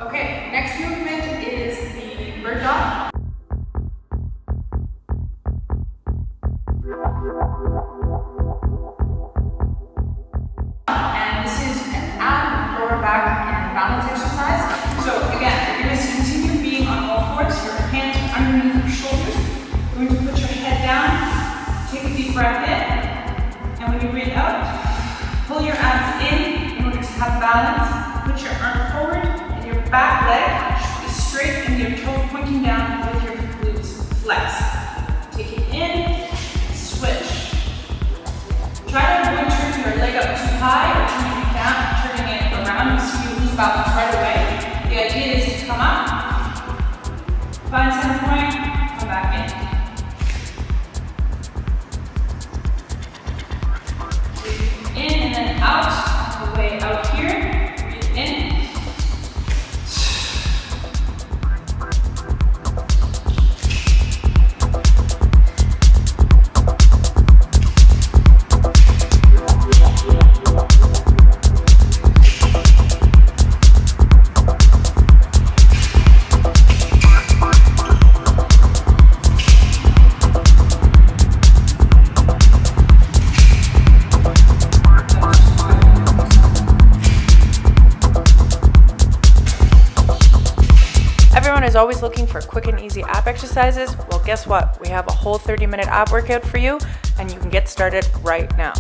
Okay, next movement is the bird dog. And this is an ab, lower back, and balance exercise. So again, you're going to continue being on all fours, your hands are underneath your shoulders. You're going to put your head down, take a deep breath in, and when you breathe out, pull your abs in order to have balance. Put your arm forward, and your back leg should be straight, and your toe pointing down with your glutes flex. Take it in, switch. Try to avoid turning your leg up too high or turning it down, turning it around so you lose balance right away. The idea is to come up, find center point, come back in. Breathe in and then out, the way out here. Breathe in. Everyone is always looking for quick and easy ab exercises. Well, guess what? We have a whole 30-minute ab workout for you, and you can get started right now.